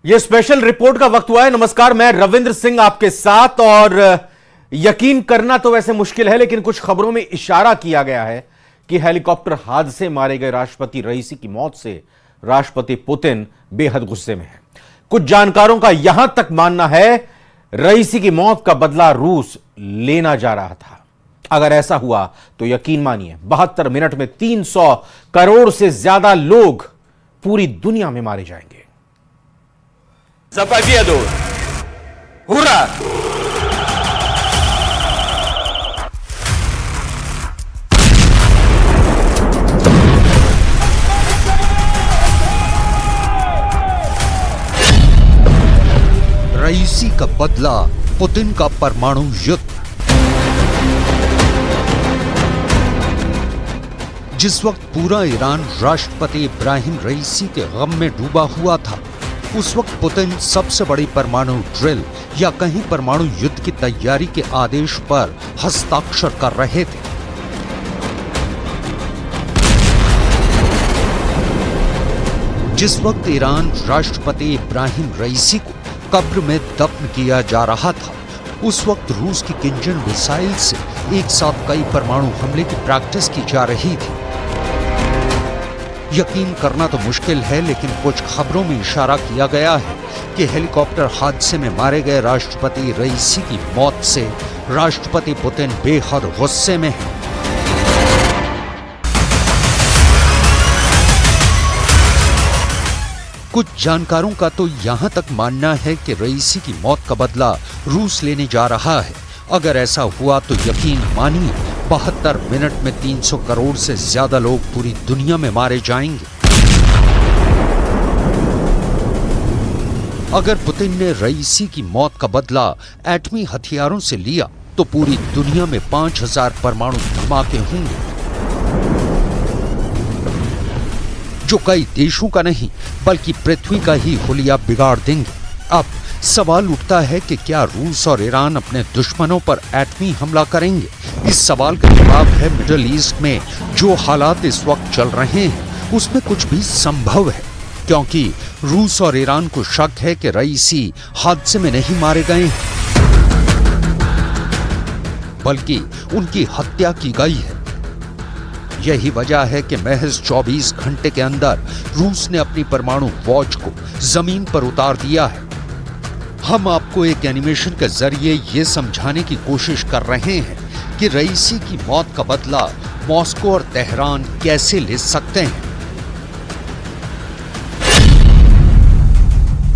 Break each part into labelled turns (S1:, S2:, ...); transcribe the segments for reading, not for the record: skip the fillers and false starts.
S1: ये special report का वक्त हुआ है। नमस्कार, मैं रविंद्र सिंह आपके साथ। और यकीन करना तो वैसे मुश्किल है, लेकिन कुछ खबरों में इशारा किया गया है कि हेलीकॉप्टर हादसे मारे गए राष्ट्रपति रईसी की मौत से राष्ट्रपति पुतिन बेहद गुस्से में हैं। कुछ जानकारों का यहां तक मानना है रईसी की मौत का बदला रूस लेना जा रहा था। अगर ऐसा हुआ तो यकीन मानिए 72 मिनट में 300 करोड़ से ज्यादा लोग पूरी दुनिया में मारे जाएंगे।
S2: За победу! Ура!
S3: रईसी का बदला, पुतिन का परमाणु युद्ध। जिस वक्त पूरा ईरान राष्ट्रपति इब्राहिम रईसी के गम में डूबा हुआ था, उस वक्त पुतिन सबसे बड़ी परमाणु ड्रिल या कहीं परमाणु युद्ध की तैयारी के आदेश पर हस्ताक्षर कर रहे थे। जिस वक्त ईरान राष्ट्रपति इब्राहिम रईसी को कब्र में दफन किया जा रहा था, उस वक्त रूस की किंजल मिसाइल से एक साथ कई परमाणु हमले की प्रैक्टिस की जा रही थी। यकीन करना तो मुश्किल है, लेकिन कुछ खबरों में इशारा किया गया है कि हेलीकॉप्टर हादसे में मारे गए राष्ट्रपति रईसी की मौत से राष्ट्रपति पुतिन बेहद गुस्से में हैं। कुछ जानकारों का तो यहां तक मानना है कि रईसी की मौत का बदला रूस लेने जा रहा है। अगर ऐसा हुआ तो यकीन मानिए 72 मिनट में 300 करोड़ से ज्यादा लोग पूरी दुनिया में मारे जाएंगे। अगर पुतिन ने रईसी की मौत का बदला एटमी हथियारों से लिया तो पूरी दुनिया में 5000 परमाणु धमाके होंगे, जो कई देशों का नहीं बल्कि पृथ्वी का ही हुलिया बिगाड़ देंगे। अब सवाल उठता है कि क्या रूस और ईरान अपने दुश्मनों पर एटमी हमला करेंगे? इस सवाल का जवाब है मिडिल ईस्ट में जो हालात इस वक्त चल रहे हैं उसमें कुछ भी संभव है, क्योंकि रूस और ईरान को शक है कि रईसी हादसे में नहीं मारे गए हैं, बल्कि उनकी हत्या की गई है। यही वजह है कि महज 24 घंटे के अंदर रूस ने अपनी परमाणु वॉच को जमीन पर उतार दिया है। हम आपको एक एनिमेशन के जरिए ये समझाने की कोशिश कर रहे हैं कि रईसी की मौत का बदला मॉस्को और तेहरान कैसे ले सकते हैं।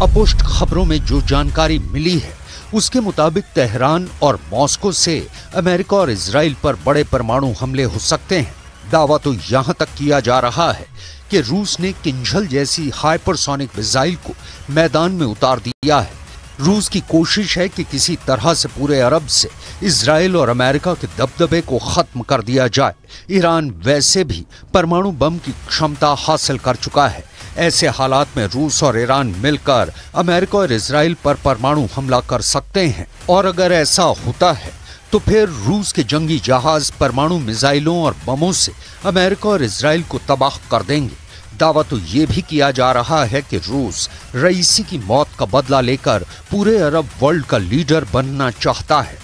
S3: अपुष्ट खबरों में जो जानकारी मिली है उसके मुताबिक तेहरान और मॉस्को से अमेरिका और इजराइल पर बड़े परमाणु हमले हो सकते हैं। दावा तो यहां तक किया जा रहा है कि रूस ने किंजल जैसी हाइपरसोनिक मिसाइल को मैदान में उतार दिया है। रूस की कोशिश है कि किसी तरह से पूरे अरब से इजराइल और अमेरिका के दबदबे को खत्म कर दिया जाए। ईरान वैसे भी परमाणु बम की क्षमता हासिल कर चुका है। ऐसे हालात में रूस और ईरान मिलकर अमेरिका और इजराइल पर परमाणु हमला कर सकते हैं, और अगर ऐसा होता है तो फिर रूस के जंगी जहाज परमाणु मिसाइलों और बमों से अमेरिका और इजराइल को तबाह कर देंगे। दावा तो ये भी किया जा रहा है कि रूस रईसी की मौत का बदला लेकर पूरे अरब वर्ल्ड का लीडर बनना चाहता है।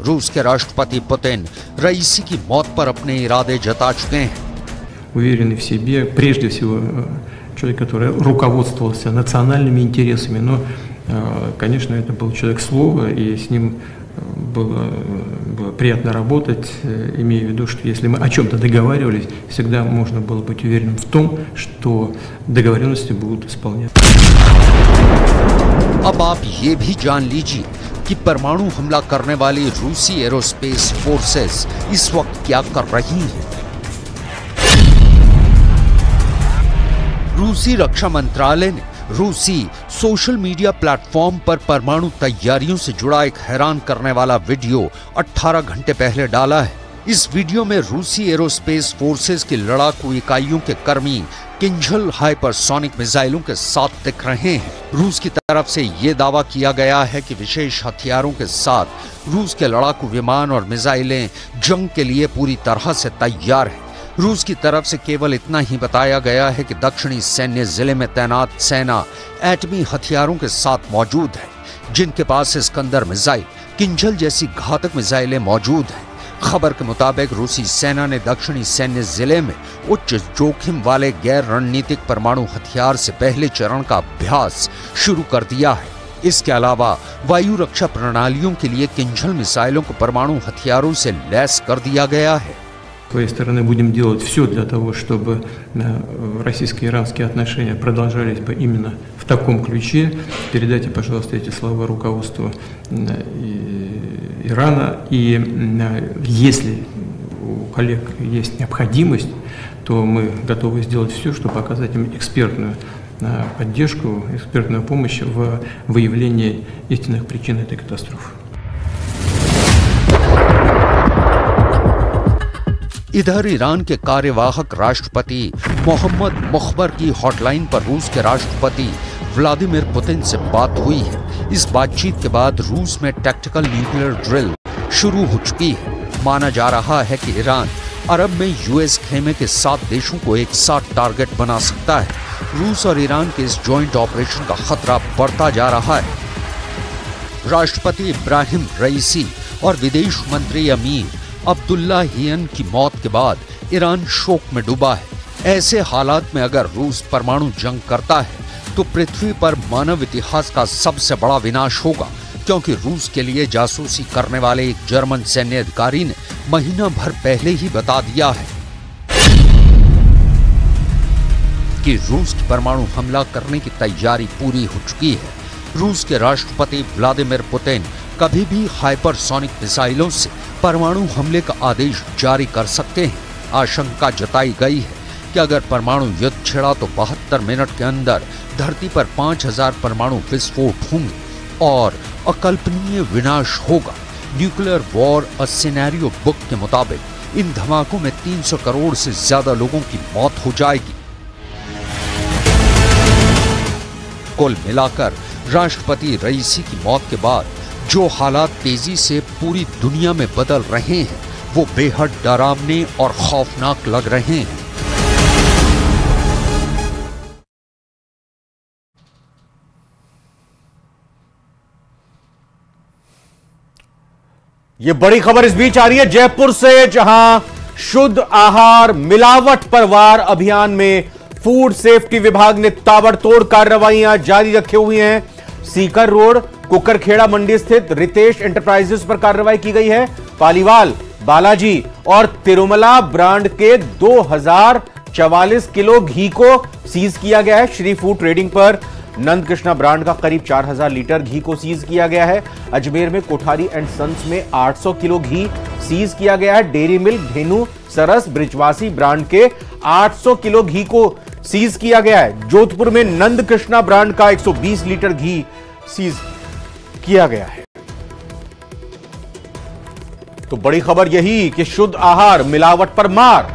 S3: रूस के राष्ट्रपति पुतिन रईसी की मौत पर अपने इरादे जता चुके हैं।
S4: Уверенный в себе, прежде всего человек, который руководствовался национальными интересами, но, конечно, это был человек слова, и с ним было приятно работать, имея в виду, что если мы о чем-то договаривались, всегда можно было быть уверенным в том, что договоренности будут исполняться.
S3: अब आप ये भी जान लीजिए कि परमाणु हमला करने वाली रूसी एरोस्पेस फोर्सेस इस वक्त क्या कर रही हैं। रूसी रक्षा मंत्रालय ने रूसी सोशल मीडिया प्लेटफॉर्म पर परमाणु तैयारियों से जुड़ा एक हैरान करने वाला वीडियो 18 घंटे पहले डाला है। इस वीडियो में रूसी एरोस्पेस फोर्सेस की लड़ाकू इकाइयों के कर्मी किंजल हाइपरसोनिक मिसाइलों के साथ दिख रहे हैं। रूस की तरफ से ये दावा किया गया है कि विशेष हथियारों के साथ रूस के लड़ाकू विमान और मिसाइलें जंग के लिए पूरी तरह से तैयार हैं। रूस की तरफ से केवल इतना ही बताया गया है कि दक्षिणी सैन्य जिले में तैनात सेना एटमी हथियारों के साथ मौजूद है, जिनके पास इस्कंदर मिसाइल, किंजल जैसी घातक मिसाइलें मौजूद हैं। खबर के मुताबिक रूसी सेना ने दक्षिणी सैन्य जिले में उच्च जोखिम वाले गैर रणनीतिक परमाणु हथियार से पहले चरण का अभ्यास शुरू कर दिया है। इसके अलावा वायु रक्षा प्रणालियों के लिए किंजल मिसाइलों को परमाणु हथियारों से लैस कर दिया गया है।
S4: С своей стороны будем делать все для того, чтобы российско-иранские отношения продолжались бы именно в таком ключе. Передайте, пожалуйста, эти слова руководству Ирана. И если у коллег есть необходимость, то мы готовы сделать все, чтобы оказать им экспертную поддержку, экспертную помощь в выявлении истинных причин этой катастрофы.
S3: इधर ईरान के कार्यवाहक राष्ट्रपति मोहम्मद मुख्बर की हॉटलाइन पर रूस के राष्ट्रपति व्लादिमीर पुतिन से बात हुई है। इस बातचीत के बाद रूस में टैक्टिकल न्यूक्लियर ड्रिल शुरू हो चुकी है। माना जा रहा है कि ईरान अरब में यूएस खेमे के 7 देशों को एक साथ टारगेट बना सकता है। रूस और ईरान के इस जॉइंट ऑपरेशन का खतरा बढ़ता जा रहा है। राष्ट्रपति इब्राहिम रईसी और विदेश मंत्री अमीर अब्दुल्लाहियन की मौत के बाद ईरान शोक में डूबा है। ऐसे हालात में अगर रूस परमाणु जंग करता है तो पृथ्वी पर मानव इतिहास का सबसे बड़ा विनाश होगा, क्योंकि रूस के लिए जासूसी करने वाले एक जर्मन सैन्य अधिकारी ने महीना भर पहले ही बता दिया है कि रूस की परमाणु हमला करने की तैयारी पूरी हो चुकी है। रूस के राष्ट्रपति व्लादिमीर पुतिन कभी भी हाइपरसोनिक मिसाइलों से परमाणु हमले का आदेश जारी कर सकते हैं। आशंका जताई गई है कि अगर परमाणु युद्ध छिड़ा तो 72 मिनट के अंदर धरती पर 5000 परमाणु विस्फोट होंगे और अकल्पनीय विनाश होगा। Nuclear war a scenario book के मुताबिक इन धमाकों में 300 करोड़ से ज्यादा लोगों की मौत हो जाएगी। कुल मिलाकर राष्ट्रपति रईसी की मौत के बाद जो हालात तेजी से पूरी दुनिया में बदल रहे हैं वो बेहद डरावने और खौफनाक लग रहे हैं।
S1: ये बड़ी खबर इस बीच आ रही है जयपुर से, जहां शुद्ध आहार मिलावट पर वार अभियान में फूड सेफ्टी विभाग ने ताबड़तोड़ कार्रवाइयां जारी रखे हुए हैं। सीकर रोड कुकरखेड़ा मंडी स्थित रितेश एंटरप्राइजेस पर कार्रवाई की गई है। पालीवाल, बालाजी और तिरुमला ब्रांड के 2044 किलो घी को सीज किया गया है। श्री फूड ट्रेडिंग पर नंद कृष्णा ब्रांड का करीब 4000 लीटर घी को सीज किया गया है। अजमेर में कोठारी एंड सन्स में 800 किलो घी सीज किया गया है। डेयरी मिल्क धेनु सरस ब्रिजवासी ब्रांड के 800 किलो घी को सीज किया गया है। जोधपुर में नंद कृष्णा ब्रांड का 120 लीटर घी सीज किया गया है। तो बड़ी खबर यही कि शुद्ध आहार मिलावट पर मार,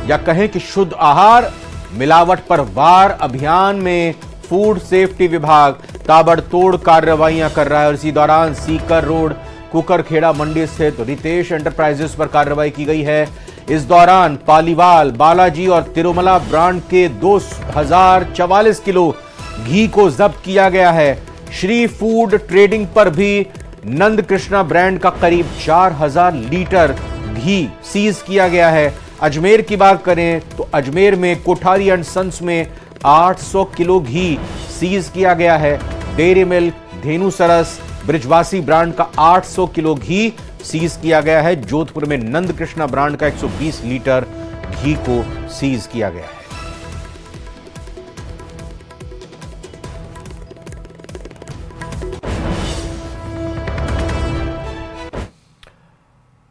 S1: या कहें कि शुद्ध आहार मिलावट पर वार अभियान में फूड सेफ्टी विभाग ताबड़तोड़ कार्रवाइयां कर रहा है। और इसी दौरान सीकर रोड कुकरखेड़ा मंडी स्थित रितेश एंटरप्राइजेस पर कार्रवाई की गई है। इस दौरान पालीवाल, बालाजी और तिरुमला ब्रांड के 2044 किलो घी को जब्त किया गया है। श्री फूड ट्रेडिंग पर भी नंद कृष्णा ब्रांड का करीब 4000 लीटर घी सीज किया गया है। अजमेर की बात करें तो अजमेर में कोठारी एंड सन्स में 800 किलो घी सीज किया गया है। डेयरी मिल्क धेनु सरस ब्रिजवासी ब्रांड का 800 किलो घी सीज किया गया है। जोधपुर में नंद कृष्णा ब्रांड का 120 लीटर घी को सीज किया गया है।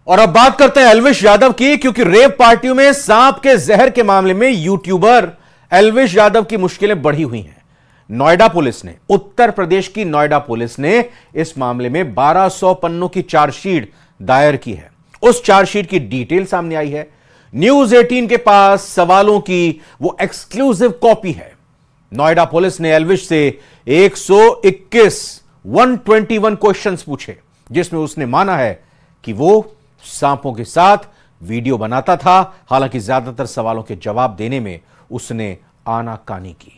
S1: और अब बात करते हैं एल्विश यादव की, क्योंकि रेव पार्टियों में सांप के जहर के मामले में यूट्यूबर एल्विश यादव की मुश्किलें बढ़ी हुई हैं। नोएडा पुलिस ने, उत्तर प्रदेश की नोएडा पुलिस ने इस मामले में 1200 पन्नों की चार्जशीट दायर की है। उस चार्जशीट की डिटेल सामने आई है। न्यूज 18 के पास सवालों की वो एक्सक्लूसिव कॉपी है। नोएडा पुलिस ने एल्विश से 121 क्वेश्चंस पूछे, जिसमें उसने माना है कि वो सांपों के साथ वीडियो बनाता था। हालांकि ज्यादातर सवालों के जवाब देने में उसने आनाकानी की।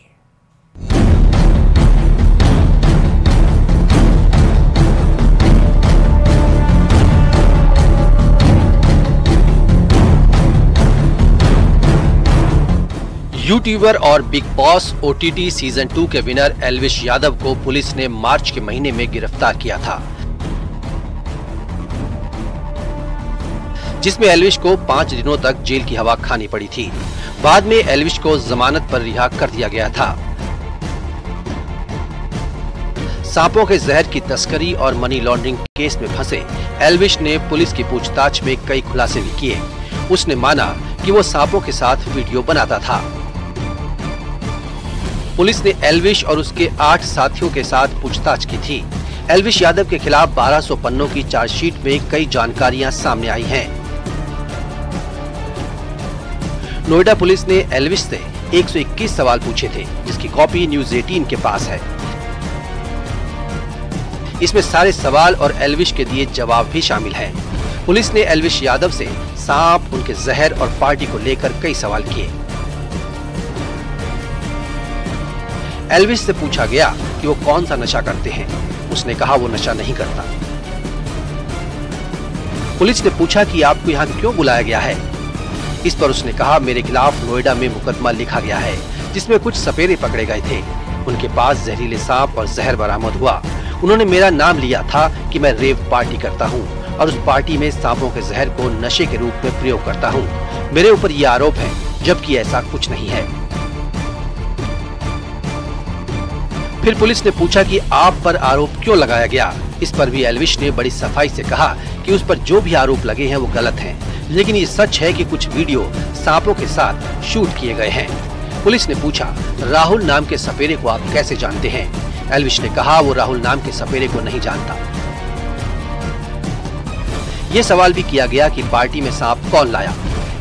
S5: यूट्यूबर और बिग बॉस ओटीटी सीजन 2 के विनर एल्विश यादव को पुलिस ने मार्च के महीने में गिरफ्तार किया था, जिसमें एल्विश को 5 दिनों तक जेल की हवा खानी पड़ी थी। बाद में एल्विश को जमानत पर रिहा कर दिया गया था। सांपों के जहर की तस्करी और मनी लॉन्ड्रिंग केस में फंसे एल्विश ने पुलिस की पूछताछ में कई खुलासे भी किए। उसने माना कि वो सांपों के साथ वीडियो बनाता था। पुलिस ने एल्विश और उसके 8 साथियों के साथ पूछताछ की थी। एल्विश यादव के खिलाफ 1200 पन्नों की चार्जशीट में कई जानकारियां सामने आई हैं। नोएडा पुलिस ने एल्विश से 121 सवाल पूछे थे, जिसकी कॉपी न्यूज 18 के पास है। इसमें सारे सवाल और एल्विश के दिए जवाब भी शामिल हैं। पुलिस ने एल्विश यादव से सांप, उनके जहर और पार्टी को लेकर कई सवाल किए। एल्विश से पूछा गया कि वो कौन सा नशा करते हैं। उसने कहा वो नशा नहीं करता। पुलिस ने पूछा कि आपको यहाँ क्यों बुलाया गया है। इस पर उसने कहा मेरे खिलाफ नोएडा में मुकदमा लिखा गया है, जिसमें कुछ सपेरे पकड़े गए थे। उनके पास जहरीले सांप और जहर बरामद हुआ। उन्होंने मेरा नाम लिया था कि मैं रेव पार्टी करता हूँ और उस पार्टी में सांपों के जहर को नशे के रूप में प्रयोग करता हूँ। मेरे ऊपर ये आरोप है, जबकि ऐसा कुछ नहीं है। फिर पुलिस ने पूछा कि आप पर आरोप क्यों लगाया गया। इस पर भी एल्विश ने बड़ी सफाई से कहा कि उस पर जो भी आरोप लगे हैं वो गलत हैं, लेकिन ये सच है कि कुछ वीडियो सांपों के साथ शूट किए गए हैं। पुलिस ने पूछा राहुल नाम के सपेरे को आप कैसे जानते हैं। एल्विश ने कहा वो राहुल नाम के सपेरे को नहीं जानता। ये सवाल भी किया गया कि पार्टी में सांप कौन लाया।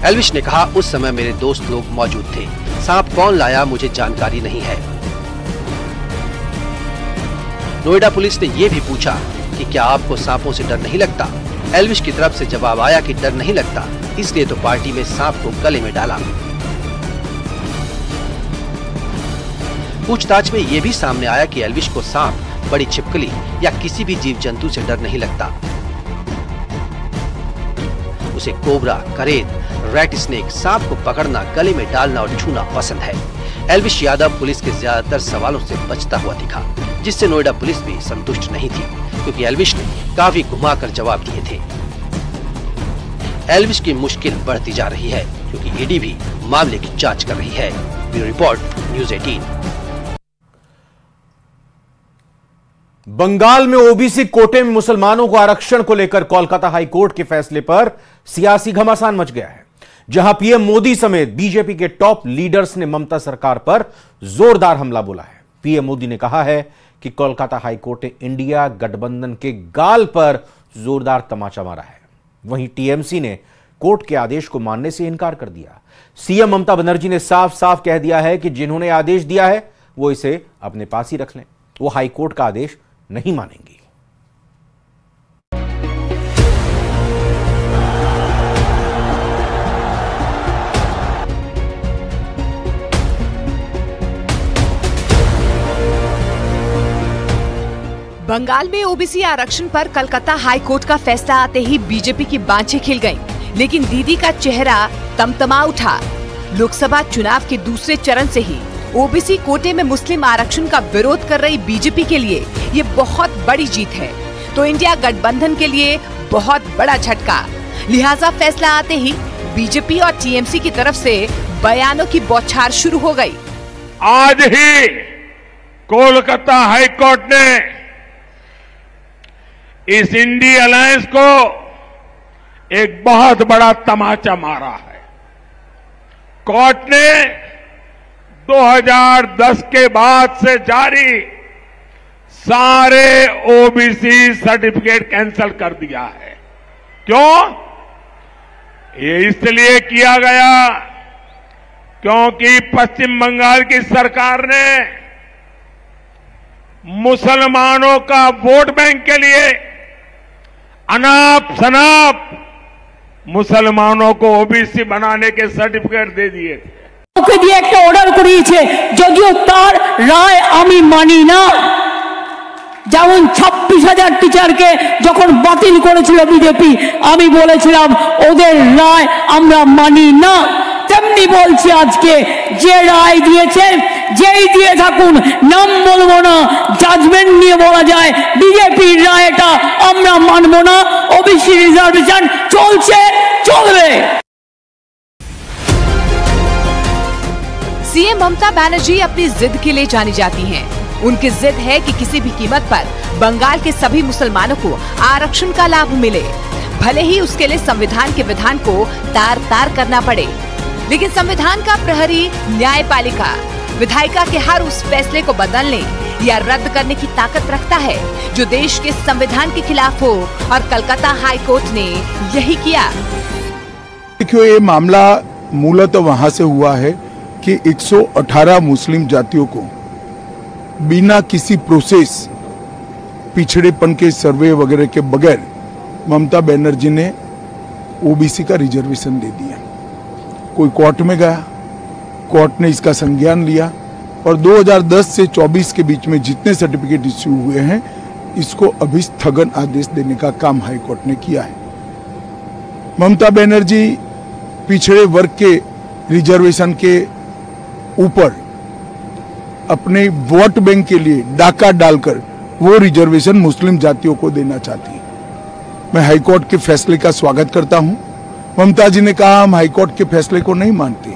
S5: एल्विश ने कहा उस समय मेरे दोस्त लोग मौजूद थे, सांप कौन लाया मुझे जानकारी नहीं है। नोएडा पुलिस ने यह भी पूछा कि क्या आपको सांपों से डर नहीं लगता। एल्विश की तरफ से जवाब आया कि डर नहीं लगता, इसलिए तो पार्टी में सांप को गले में डाला। पूछताछ में यह भी सामने आया कि एल्विश को सांप, बड़ी छिपकली या किसी भी जीव जंतु से डर नहीं लगता। उसे कोबरा, करेद, रैट स्नेक, सांप को पकड़ना, गले में डालना और छूना पसंद है। एल्विश यादव पुलिस के ज्यादातर सवालों से बचता हुआ दिखा, जिससे नोएडा पुलिस भी संतुष्ट नहीं थी, क्योंकि एल्विश ने काफी घुमाकर जवाब दिए थे। एल्विश की मुश्किल बढ़ती जा रही है, क्योंकि ईडी भी मामले की जांच कर रही है। Bureau report, news 18।
S1: बंगाल में ओबीसी कोटे में मुसलमानों को आरक्षण को लेकर कोलकाता हाई कोर्ट के फैसले पर सियासी घमासान मच गया है, जहां पीएम मोदी समेत बीजेपी के टॉप लीडर्स ने ममता सरकार पर जोरदार हमला बोला है। पीएम मोदी ने कहा है कि कोलकाता हाई कोर्ट ने इंडिया गठबंधन के गाल पर जोरदार तमाचा मारा है। वहीं टीएमसी ने कोर्ट के आदेश को मानने से इनकार कर दिया। सीएम ममता बनर्जी ने साफ साफ कह दिया है कि जिन्होंने आदेश दिया है वो इसे अपने पास ही रख लें, वो हाई कोर्ट का आदेश नहीं मानेंगी।
S6: बंगाल में ओबीसी आरक्षण पर कलकत्ता हाई कोर्ट का फैसला आते ही बीजेपी की बांछें खिल गईं, लेकिन दीदी का चेहरा तमतमा उठा। लोकसभा चुनाव के दूसरे चरण से ही ओबीसी कोटे में मुस्लिम आरक्षण का विरोध कर रही बीजेपी के लिए ये बहुत बड़ी जीत है, तो इंडिया गठबंधन के लिए बहुत बड़ा झटका। लिहाजा फैसला आते ही बीजेपी और टीएमसी की तरफ से बयानों की बौछार शुरू हो गई।
S2: आज ही कोलकाता हाई कोर्ट ने इस इंडी अलायंस को एक बहुत बड़ा तमाचा मारा है। कोर्ट ने 2010 के बाद से जारी सारे ओबीसी सर्टिफिकेट कैंसिल कर दिया है। क्यों? ये इसलिए किया गया क्योंकि पश्चिम बंगाल की सरकार ने मुसलमानों का वोट बैंक के लिए अनाप शनाप मुसलमानों को ओबीसी बनाने के सर्टिफिकेट दे दिए थे।
S7: ওকে দিয়ে একটা অর্ডার করিয়েছে, যদিও তার রায় আমি মানি না। যেমন 26,000 টিচারকে যখন বাতিল করেছিল বিজেপি, আমি বলেছিলাম ওদের রায় আমরা মানি না। তেমনি বলছি আজকে যে রায় দিয়েছে, যেই দিয়ে থাকুন, নাম বলবো না, জাজমেন্ট নিয়ে বলা যায় বিজেপির রায়টা আমরা মানব না। ওবিসি রিজার্ভেশন চলছে, চলবে।
S6: सीएम ममता बनर्जी अपनी जिद के लिए जानी जाती हैं। उनकी जिद है कि किसी भी कीमत पर बंगाल के सभी मुसलमानों को आरक्षण का लाभ मिले, भले ही उसके लिए संविधान के विधान को तार तार करना पड़े। लेकिन संविधान का प्रहरी न्यायपालिका विधायिका के हर उस फैसले को बदलने या रद्द करने की ताकत रखता है जो देश के संविधान के खिलाफ हो, और कलकत्ता हाई कोर्ट ने यही किया।
S8: देखिए, ये मामला मूलतः वहां से हुआ है कि 118 मुस्लिम जातियों को बिना किसी प्रोसेस, पिछड़ेपन के सर्वे वगैरह के बगैर ममता बनर्जी ने ओबीसी का रिजर्वेशन दे दिया। कोई कोर्ट में गया, कोर्ट ने इसका संज्ञान लिया और 2010 से 24 के बीच में जितने सर्टिफिकेट इश्यू हुए हैं, इसको अभी स्थगन आदेश देने का काम हाई कोर्ट ने किया है। ममता बनर्जी पिछड़े वर्ग के रिजर्वेशन के ऊपर अपने वोट बैंक के लिए डाका डालकर वो रिजर्वेशन मुस्लिम जातियों को देना चाहती है। मैं हाईकोर्ट के फैसले का स्वागत करता हूं। ममता जी ने कहा हम हाईकोर्ट के फैसले को नहीं मानते।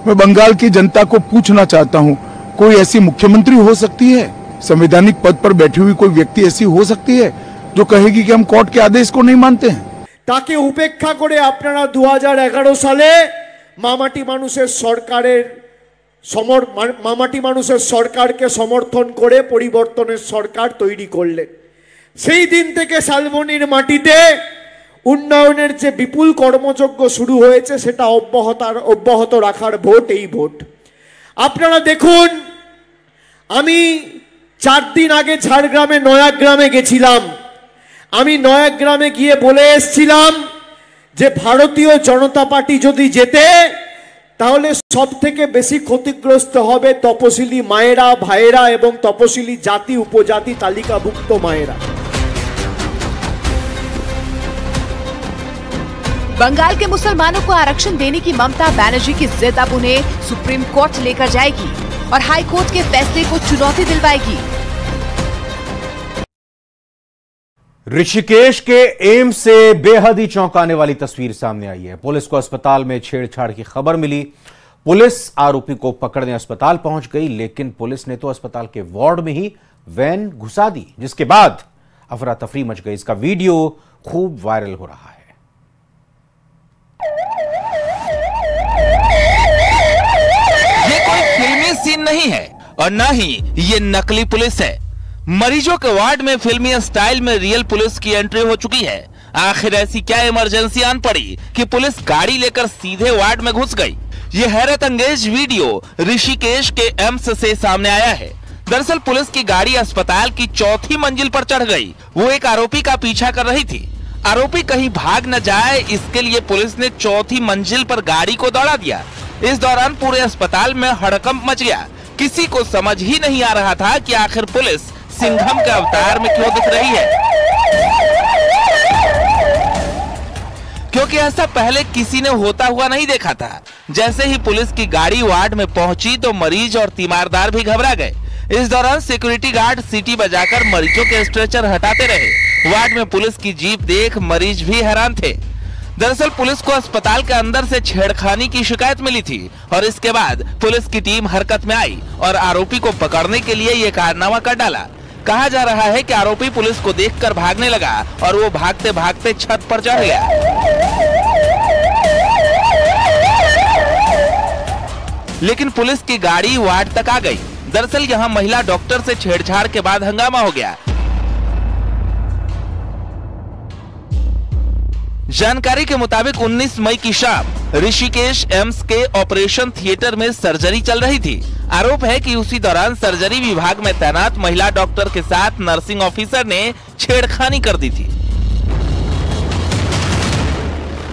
S8: मैं बंगाल की जनता को पूछना चाहता हूं, कोई ऐसी मुख्यमंत्री हो सकती है, संवैधानिक पद पर बैठी हुई कोई व्यक्ति ऐसी हो सकती है जो कहेगी कि हम कोर्ट के आदेश को नहीं मानते हैं?
S9: তাকে উপেক্ষা করে আপনারা 2011 সালে মামাটি মানুষের সরকারকে সমর্থন করে পরিবর্তনের সরকার তৈরি করলেন। সেই দিন থেকে শালবনির মাটিতে উন্নয়নের যে বিপুল কর্মযজ্ঞ শুরু হয়েছে সেটা অব্যাহত রাখার ভোট এই ভোট। আপনারা দেখুন, আমি 4 দিন আগে ঝাড়গ্রামে নয়াগ্রামে গেছিলাম। আমি নয়াগ্রামে গিয়ে বলে এসেছিলাম যে ভারতীয় জনতা পার্টি যদি জেতে তাহলে সবথেকে বেশি ক্ষতিগ্রস্ত হবে তপশিলি মায়েরা, ভাইয়েরা এবং তপশিলি জাতি উপজাতি তালিকাভুক্ত মায়েরা।
S6: बंगाल के मुसलमानों को आरक्षण देने की ममता बनर्जी की जिद अब उन्हें सुप्रीम कोर्ट लेकर जाएगी और हाई कोर्ट के फैसले को चुनौती दिलवाएगी।
S1: ऋषिकेश के एम्स से बेहद ही चौंकाने वाली तस्वीर सामने आई है। पुलिस को अस्पताल में छेड़छाड़ की खबर मिली। पुलिस आरोपी को पकड़ने अस्पताल पहुंच गई, लेकिन पुलिस ने तो अस्पताल के वार्ड में ही वैन घुसा दी, जिसके बाद अफरा तफरी मच गई। इसका वीडियो खूब वायरल हो रहा है।
S10: ये कोई फिल्मी सीन नहीं है और न ही ये नकली पुलिस है। मरीजों के वार्ड में फिल्मी स्टाइल में रियल पुलिस की एंट्री हो चुकी है। आखिर ऐसी क्या इमरजेंसी आन पड़ी कि पुलिस गाड़ी लेकर सीधे वार्ड में घुस गई? ये हैरत अंगेज वीडियो ऋषिकेश के एम्स से सामने आया है। दरअसल पुलिस की गाड़ी अस्पताल की 4थी मंजिल पर चढ़ गई। वो एक आरोपी का पीछा कर रही थी। आरोपी कहीं भाग न जाए, इसके लिए पुलिस ने 4थी मंजिल पर गाड़ी को दौड़ा दिया। इस दौरान पूरे अस्पताल में हड़कंप मच गया। किसी को समझ ही नहीं आ रहा था कि आखिर पुलिस सिंघम के अवतार में क्यों दिख रही है, क्योंकि ऐसा पहले किसी ने होता हुआ नहीं देखा था। जैसे ही पुलिस की गाड़ी वार्ड में पहुंची तो मरीज और तीमारदार भी घबरा गए। इस दौरान सिक्योरिटी गार्ड सीटी बजाकर मरीजों के स्ट्रेचर हटाते रहे। वार्ड में पुलिस की जीप देख मरीज भी हैरान थे। दरअसल पुलिस को अस्पताल के अंदर से छेड़खानी की शिकायत मिली थी और इसके बाद पुलिस की टीम हरकत में आई और आरोपी को पकड़ने के लिए ये कारनामा कर डाला। कहा जा रहा है कि आरोपी पुलिस को देखकर भागने लगा और वो भागते भागते छत पर चढ़ गया। लेकिन पुलिस की गाड़ी वार्ड तक आ गई। दरअसल यहाँ महिला डॉक्टर से छेड़छाड़ के बाद हंगामा हो गया। जानकारी के मुताबिक 19 मई की शाम ऋषिकेश एम्स के ऑपरेशन थिएटर में सर्जरी चल रही थी। आरोप है कि उसी दौरान सर्जरी विभाग में तैनात महिला डॉक्टर के साथ नर्सिंग ऑफिसर ने छेड़खानी कर दी थी।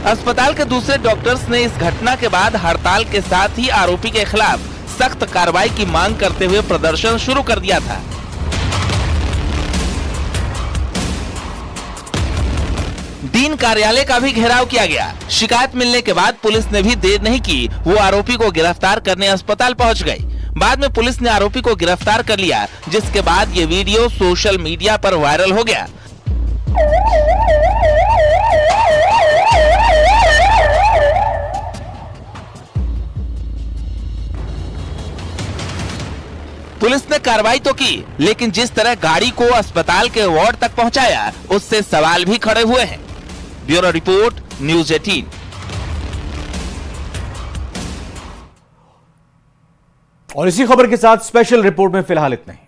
S10: अस्पताल के दूसरे डॉक्टर्स ने इस घटना के बाद हड़ताल के साथ ही आरोपी के खिलाफ सख्त कार्रवाई की मांग करते हुए प्रदर्शन शुरू कर दिया था। डीन कार्यालय का भी घेराव किया गया। शिकायत मिलने के बाद पुलिस ने भी देर नहीं की, वो आरोपी को गिरफ्तार करने अस्पताल पहुंच गई। बाद में पुलिस ने आरोपी को गिरफ्तार कर लिया, जिसके बाद ये वीडियो सोशल मीडिया पर वायरल हो गया। पुलिस ने कार्रवाई तो की, लेकिन जिस तरह गाड़ी को अस्पताल के वार्ड तक पहुंचाया, उससे सवाल भी खड़े हुए हैं। Bureau report, news 18।
S1: और इसी खबर के साथ स्पेशल रिपोर्ट में फिलहाल इतना ही।